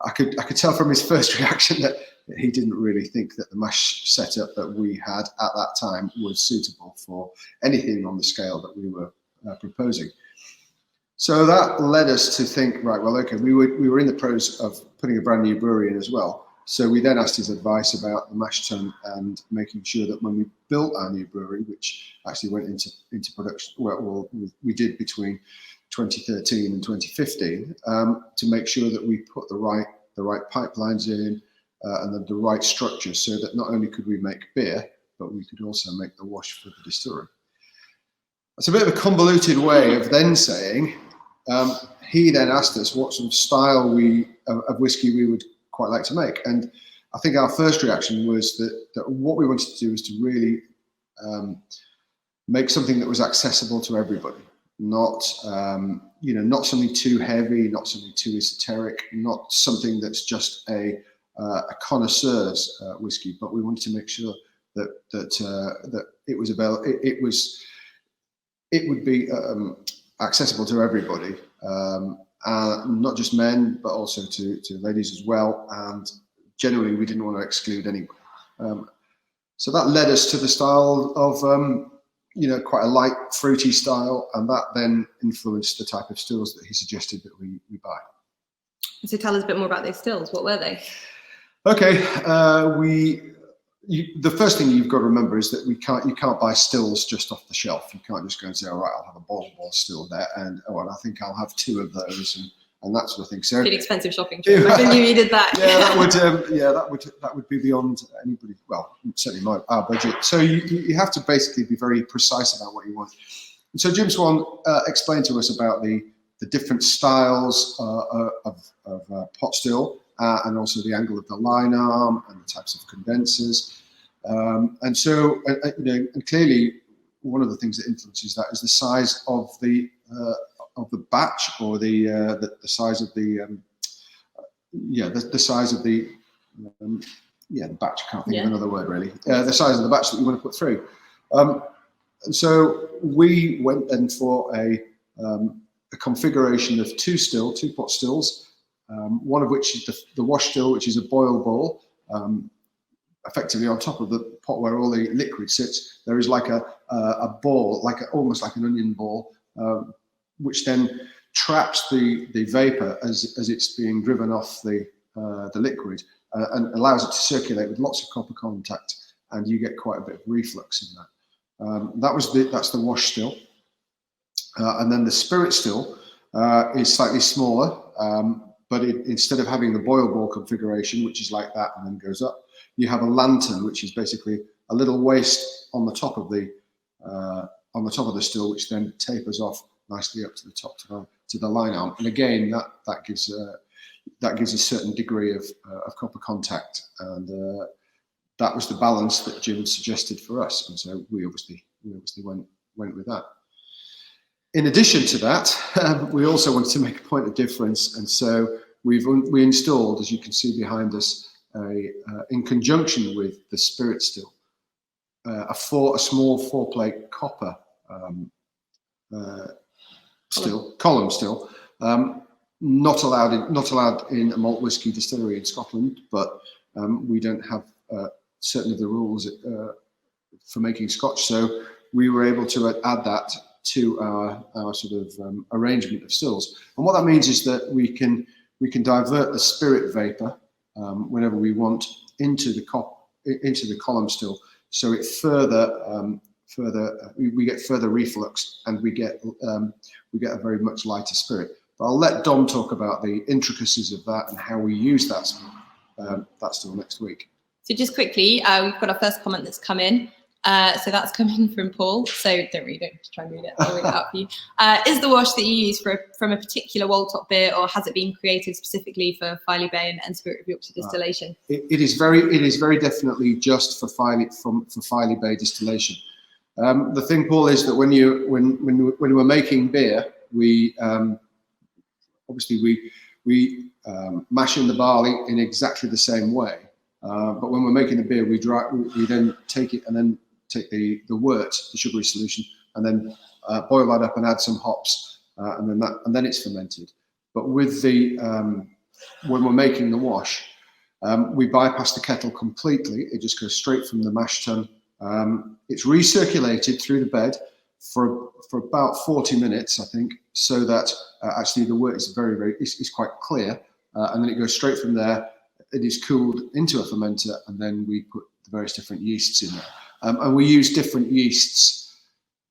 I could tell from his first reaction that he didn't really think that the mash setup that we had at that time was suitable for anything on the scale that we were proposing. So that led us to think, right, well, okay, we were in the process of putting a brand new brewery in as well. So we then asked his advice about the mash tun and making sure that when we built our new brewery, which actually went into production, well, we did between 2013 and 2015, to make sure that we put the right pipelines in and the right structure, so that not only could we make beer, but we could also make the wash for the distillery. It's a bit of a convoluted way of then saying, he then asked us what sort of style of whiskey we would quite like to make. And I think our first reaction was that what we wanted to do was to really make something that was accessible to everybody, not something too heavy, not something too esoteric, not something that's just a connoisseur's whiskey, but we wanted to make sure that it was available. It would be accessible to everybody, not just men, but also to ladies as well. And generally, we didn't want to exclude anyone. So that led us to the style of, quite a light, fruity style, and that then influenced the type of stills that he suggested that we buy. So tell us a bit more about those stills. What were they? Okay, the first thing you've got to remember is that you can't buy stills just off the shelf. You can't just go and say, all right, I'll have a ball still there, and I think I'll have 2 of those, and that sort of thing. So pretty expensive shopping trip. I knew you needed that. that would be beyond anybody. Well, certainly our budget. So you have to basically be very precise about what you want. And so Jim Swan explained to us about the different styles of pot still. And also the angle of the line arm and the types of condensers, and clearly one of the things that influences that is the size of the batch, or the size of the size of the batch. I can't think of another word really. The size of the batch that you want to put through. And so we went then for a configuration of 2 pot stills. One of which is the wash still, which is a boil ball. Effectively on top of the pot where all the liquid sits, there is like a ball, almost like an onion ball, which then traps the vapor as it's being driven off the liquid, and allows it to circulate with lots of copper contact, and you get quite a bit of reflux in that. That's the wash still, and then the spirit still is slightly smaller. But instead of having the boil ball configuration, which is like that and then goes up, you have a lantern, which is basically a little waist on the top of the still, which then tapers off nicely up to the top to the line arm. And again, that gives a certain degree of copper contact, and that was the balance that Jim suggested for us. And so we obviously went with that. In addition to that, we also wanted to make a point of difference, and so we installed, as you can see behind us, in conjunction with the spirit still, a small 4-plate copper column still, not allowed in a malt whiskey distillery in Scotland, but we don't have certain of the rules for making Scotch, so we were able to add that to our sort of arrangement of stills. And what that means is that we can divert the spirit vapor whenever we want into the column still, so it further we get further reflux, and we get a very much lighter spirit. But I'll let Dom talk about the intricacies of that and how we use that still next week. So just quickly, we've got our first comment that's come in. So that's coming from Paul. So don't try and read it. I'll read it out for you. Is the wash that you use from a particular Wold Top beer, or has it been created specifically for Filey Bay and Spirit of Yorkshire distillation? It is very definitely just for Filey Bay distillation. The thing, Paul, is that when we're making beer, we obviously we mash in the barley in exactly the same way. But when we're making the beer, we then take it and then take the wort, the sugary solution, and then boil that up and add some hops, and then it's fermented. But with the when we're making the wash, we bypass the kettle completely. It just goes straight from the mash tun. It's recirculated through the bed for about 40 minutes, I think, so that actually the wort is is quite clear, and then it goes straight from there. It is cooled into a fermenter, and then we put the various different yeasts in there. And we use different yeasts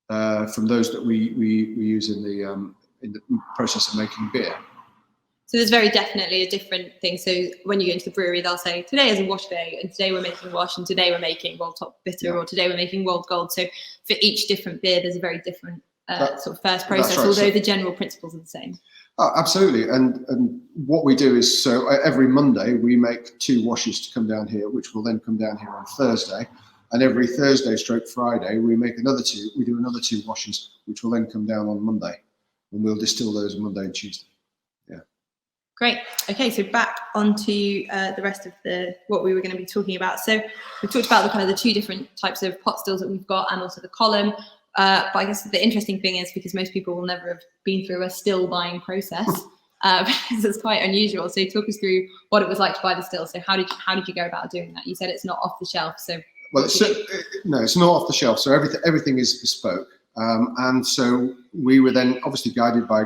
from those that we use in the process of making beer. So there's very definitely a different thing. So when you go into the brewery, they'll say, today is a wash day, and today we're making wash, and today we're making Wold Top Bitter, or today we're making Wold Gold. So for each different beer, there's a very different sort of first process, right, although the general principles are the same. Oh, absolutely. And what we do is, so every Monday we make 2 washes to come down here, which will then come down here on Thursday. And every Thursday / Friday, we make we do another 2 washes, which will then come down on Monday. And we'll distill those on Monday and Tuesday. Yeah. Great. Okay, so back onto the rest of what we were going to be talking about. So we've talked about the 2 different types of pot stills that we've got, and also the column. But I guess the interesting thing is, because most people will never have been through a still buying process, because it's quite unusual. So talk us through what it was like to buy the still. So how did you go about doing that? You said it's not off the shelf. So well, no, it's not off the shelf. So everything is bespoke. And so we were then obviously guided by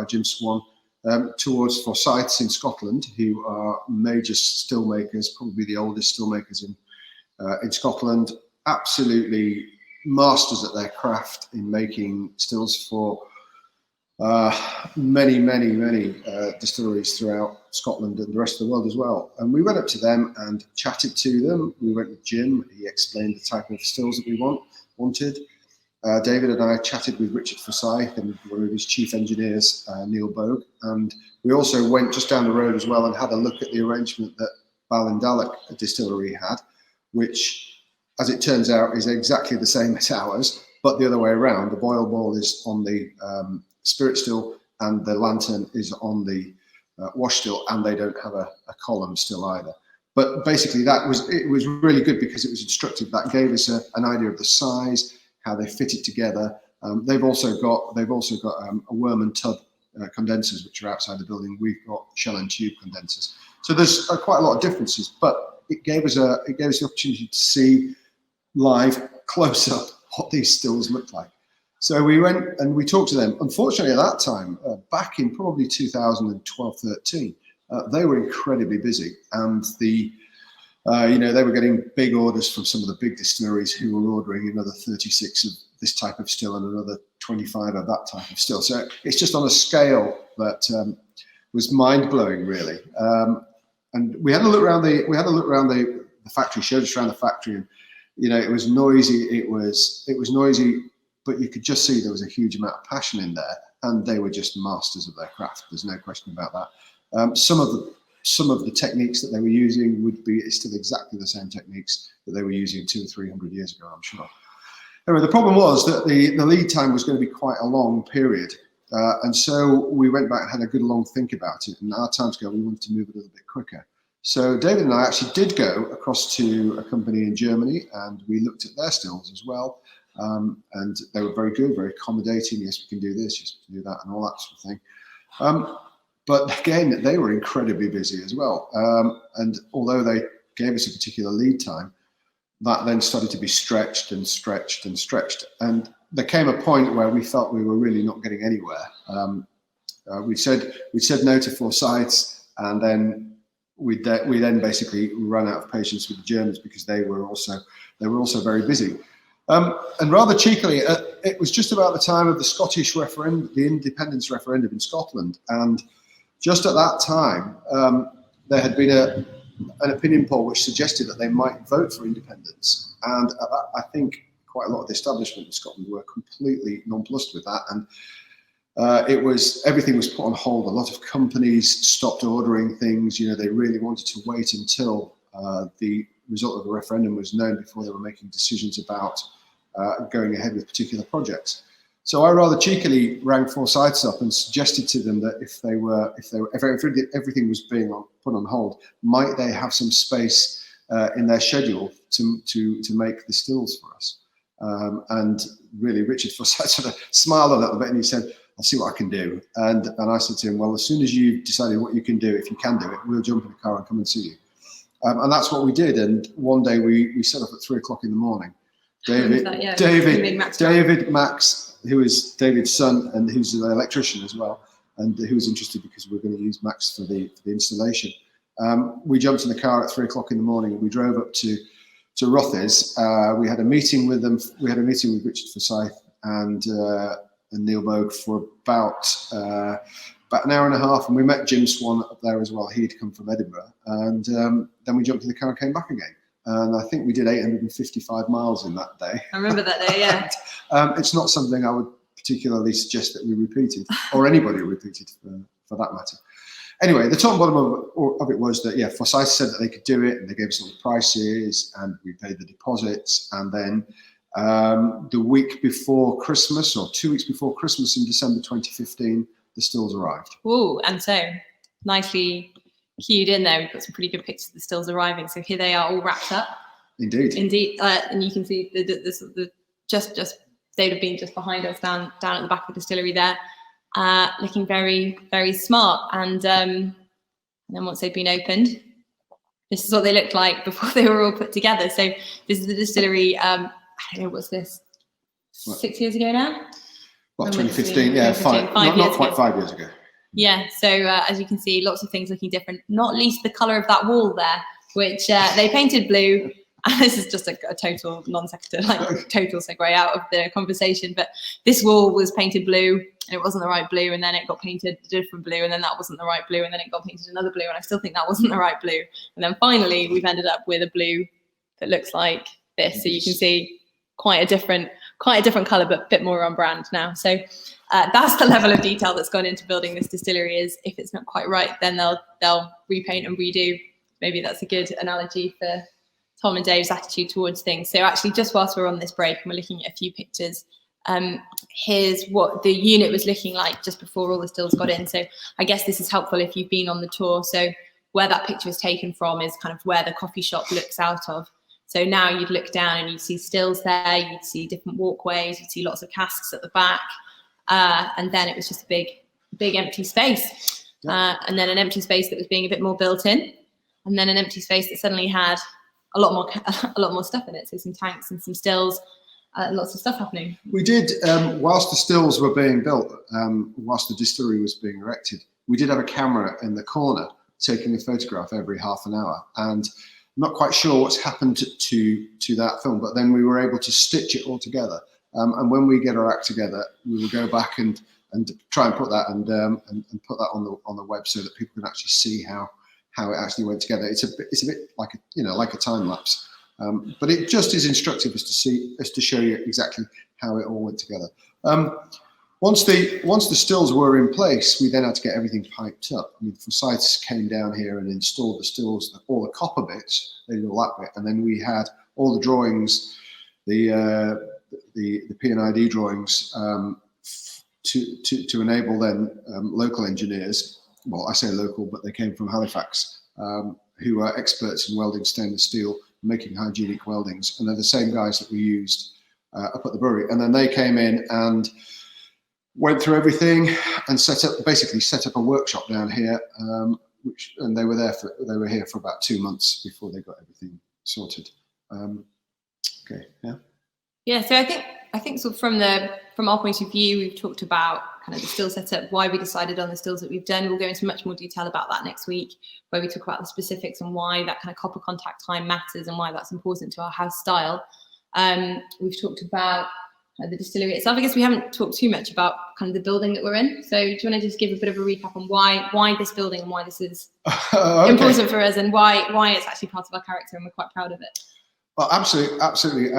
Jim Swan towards Forsyths in Scotland, who are major still makers, probably the oldest still makers in Scotland. Absolutely masters at their craft in making stills for many distilleries throughout Scotland and the rest of the world as well. And we went up to them and chatted to them. We went with Jim. He explained the type of stills that we wanted. David and I chatted with Richard Forsyth and one of his chief engineers, Neil Bogue. And we also went just down the road as well and had a look at the arrangement that Ballindalloch distillery had, which, as it turns out, is exactly the same as ours, but the other way around. The boil ball is on the spirit still, and the lantern is on the wash still, and they don't have a column still either. But basically, it was really good because it was instructive. That gave us an idea of the size, how they fitted together. They've also got a worm and tub condensers, which are outside the building. We've got shell and tube condensers. So there's quite a lot of differences, but it gave us the opportunity to see live, close up, what these stills looked like. So we went and we talked to them. Unfortunately, at that time, back in probably 2012-13, they were incredibly busy, and they were getting big orders from some of the big distilleries who were ordering another 36 of this type of still and another 25 of that type of still. So it's just on a scale that was mind blowing, really. And we had a look around the factory, showed us around the factory, and it was noisy. It was noisy, but you could just see there was a huge amount of passion in there, and they were just masters of their craft. There's no question about that. Some of the techniques that they were using would be still exactly the same techniques that they were using 200 or 300 years ago, I'm sure. Anyway, the problem was that the lead time was going to be quite a long period. And so we went back and had a good long think about it. And our timescale, we wanted to move a little bit quicker. So David and I actually did go across to a company in Germany, and we looked at their stills as well. And they were very good, very accommodating. Yes, we can do this, yes, we can do that, and all that sort of thing. But again, they were incredibly busy as well. And although they gave us a particular lead time, that then started to be stretched and stretched and stretched. And there came a point where we felt we were really not getting anywhere. We said no to Forsyths, and then we then basically ran out of patience with the Germans because they were also very busy. And rather cheekily, it was just about the time of the Scottish referendum, the independence referendum in Scotland. And just at that time, there had been an opinion poll which suggested that they might vote for independence. And I think quite a lot of the establishment in Scotland were completely nonplussed with that. And everything was put on hold. A lot of companies stopped ordering things. They really wanted to wait until the result of the referendum was known before they were making decisions about going ahead with particular projects. So I rather cheekily rang Forsyths up and suggested to them that if everything was being put on hold, might they have some space in their schedule to make the stills for us? And really, Richard Forsyth sort of smiled a little bit and he said, "I'll see what I can do." And I said to him, "Well, as soon as you've decided what you can do, if you can do it, we'll jump in the car and come and see you." And that's what we did. And one day we set up at 3 o'clock in the morning. David, Max, who is David's son and who's an electrician as well, and who was interested because we're going to use Max for the installation. We jumped in the car at 3 o'clock in the morning and we drove up to Rothes. We had a meeting with them. We had a meeting with Richard Forsyth and Neil Bogue for about an hour and a half, and we met Jim Swan up there as well. He'd come from Edinburgh, and then we jumped in the car and came back again. And I think we did 855 miles in that day. I remember that day, yeah. It's not something I would particularly suggest that we repeated, or anybody repeated for that matter. Anyway, the top and bottom of it was that, Forsyth said that they could do it, and they gave us all the prices, and we paid the deposits, and then the week before Christmas, or 2 weeks before Christmas in December 2015, the stills arrived. Ooh, and so nicely cued in there. We've got some pretty good pictures of the stills arriving. So here they are, all wrapped up. Indeed. And you can see the just they'd have been just behind us down at the back of the distillery there, looking very, very smart. And then once they'd been opened, this is what they looked like before they were all put together. So this is the distillery. I don't know, what's this? 6 years ago now? Well, 2015, yeah, not quite 5 years ago. Yeah, so as you can see, lots of things looking different, not least the colour of that wall there, which they painted blue. And this is just a total non sequitur, like total segue out of the conversation. But this wall was painted blue and it wasn't the right blue. And then it got painted a different blue. And then that wasn't the right blue. And then it got painted another blue. And I still think that wasn't the right blue. And then finally, we've ended up with a blue that looks like this. So you can see quite a different colour, but a bit more on brand now. So that's the level of detail that's gone into building this distillery. Is if it's not quite right, then they'll repaint and redo. Maybe that's a good analogy for Tom and Dave's attitude towards things. So actually, just whilst we're on this break and we're looking at a few pictures, here's what the unit was looking like just before all the stills got in. So I guess this is helpful if you've been on the tour. So where that picture was taken from is kind of where the coffee shop looks out of. So now you'd look down and you'd see stills there, you'd see different walkways, you'd see lots of casks at the back. And then it was just a big empty space. And then an empty space that was being a bit more built in. And then an empty space that suddenly had a lot more stuff in it. So some tanks and some stills, lots of stuff happening. We did, whilst the stills were being built, whilst the distillery was being erected, we did have a camera in the corner taking a photograph every half an hour. And I'm not quite sure what's happened to that film, but then we were able to stitch it all together. And when we get our act together, we will go back and try and put that and put that on the web so that people can actually see how it actually went together. It's a bit like a time lapse, but it just is instructive as to show you exactly how it all went together. Once the stills were in place, we then had to get everything piped up. I mean, Forsyths came down here and installed the stills, all the copper bits. They did all that bit, and then we had all the drawings, the P&ID drawings to enable then local engineers. Well, I say local, but they came from Halifax, who are experts in welding stainless steel, making hygienic weldings, and they're the same guys that we used up at the brewery. And then they came in and went through everything and set up a workshop down here, and they were here for about 2 months before they got everything sorted. Okay, yeah. Yeah, so I think sort of from our point of view, we've talked about kind of the still setup, why we decided on the stills that we've done. We'll go into much more detail about that next week, where we talk about the specifics and why that kind of copper contact time matters and why that's important to our house style. We've talked about the distillery itself. I guess we haven't talked too much about kind of the building that we're in. So do you want to just give a bit of a recap on why this building and why this is important for us, and why it's actually part of our character and we're quite proud of it? Well, absolutely.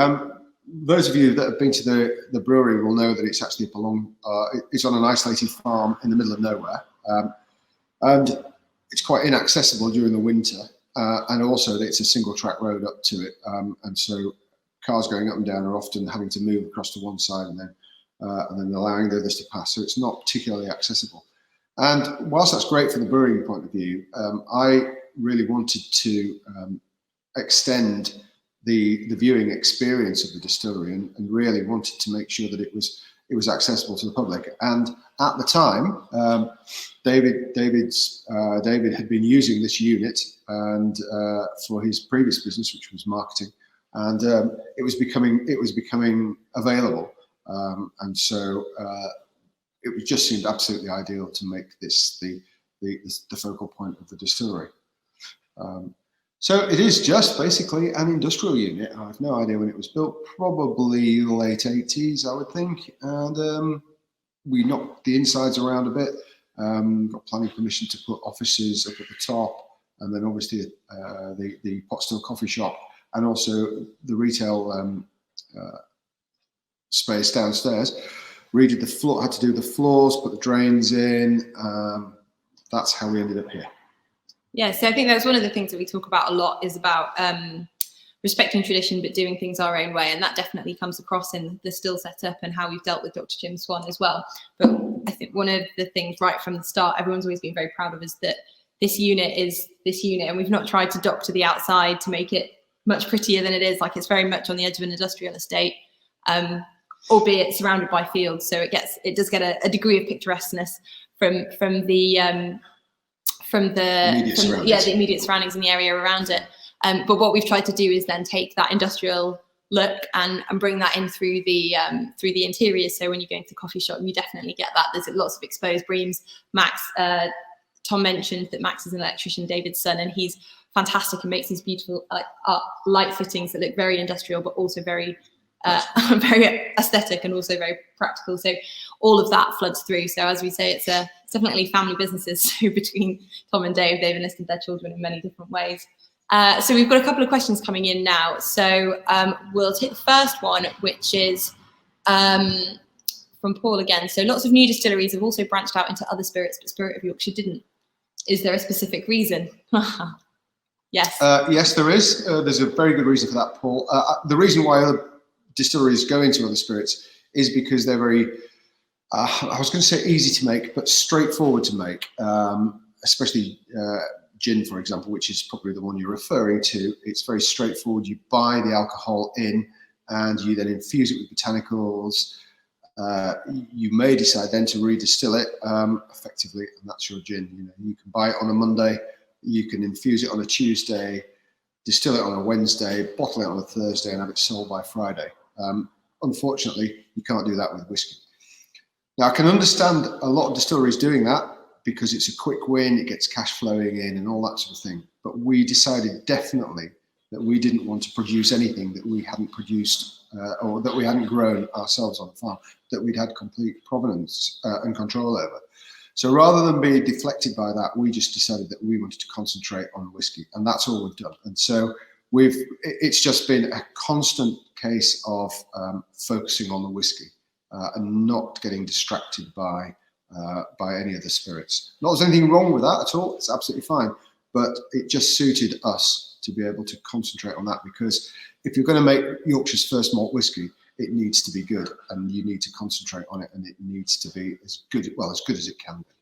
Those of you that have been to the brewery will know that it's actually it's on an isolated farm in the middle of nowhere, and it's quite inaccessible during the winter, and also it's a single track road up to it, and so cars going up and down are often having to move across to one side and then allowing the others to pass. So it's not particularly accessible. And whilst that's great from the brewing point of view, I really wanted to extend the viewing experience of the distillery and really wanted to make sure that it was accessible to the public. And at the time, David had been using this unit and for his previous business, which was marketing. And it was becoming available, and so it just seemed absolutely ideal to make this the focal point of the distillery. So it is just basically an industrial unit. I have no idea when it was built, probably late 80s, I would think. And we knocked the insides around a bit, got planning permission to put offices up at the top, and then obviously the pot still coffee shop, and also the retail space downstairs. Redid the floor, had to do the floors, put the drains in. That's how we ended up here. Yeah, so I think that's one of the things that we talk about a lot, is about respecting tradition but doing things our own way, and that definitely comes across in the still setup and how we've dealt with Dr. Jim Swan as well. But I think one of the things right from the start everyone's always been very proud of is that this unit is this unit, and we've not tried to doctor the outside to make it much prettier than it is. Like, it's very much on the edge of an industrial estate, albeit surrounded by fields. So it does get a degree of picturesqueness from the immediate surroundings and the area around it. But what we've tried to do is then take that industrial look and bring that in through the interiors. So when you go into the coffee shop, you definitely get that. There's lots of exposed breams. Max, Tom mentioned that Max is an electrician, David's son, and he's fantastic and makes these beautiful light fittings that look very industrial, but also very very aesthetic and also very practical. So all of that floods through. So as we say, it's definitely family businesses. So between Tom and Dave, they've enlisted their children in many different ways. So we've got a couple of questions coming in now. So we'll take the first one, which is from Paul again. So lots of new distilleries have also branched out into other spirits, but Spirit of Yorkshire didn't. Is there a specific reason? Yes. Yes, there is. There's a very good reason for that, Paul. The reason why other distilleries go into other spirits is because they're very, I was going to say easy to make, but straightforward to make, especially gin, for example, which is probably the one you're referring to. It's very straightforward. You buy the alcohol in and you then infuse it with botanicals. You may decide then to redistill it effectively, and that's your gin. You can buy it on a Monday, you can infuse it on a Tuesday, distill it on a Wednesday, bottle it on a Thursday, and have it sold by Friday. Unfortunately, you can't do that with whiskey. Now, I can understand a lot of distilleries doing that because it's a quick win, it gets cash flowing in and all that sort of thing. But we decided definitely that we didn't want to produce anything that we hadn't produced or that we hadn't grown ourselves on the farm, that we'd had complete provenance and control over. So rather than be deflected by that, we just decided that we wanted to concentrate on whiskey, and that's all we've done. And so it's just been a constant case of focusing on the whiskey and not getting distracted by any of the spirits. Not that there's anything wrong with that at all, it's absolutely fine, but it just suited us to be able to concentrate on that, because if you're going to make Yorkshire's first malt whiskey, it needs to be good, and you need to concentrate on it, and it needs to be as good as it can be.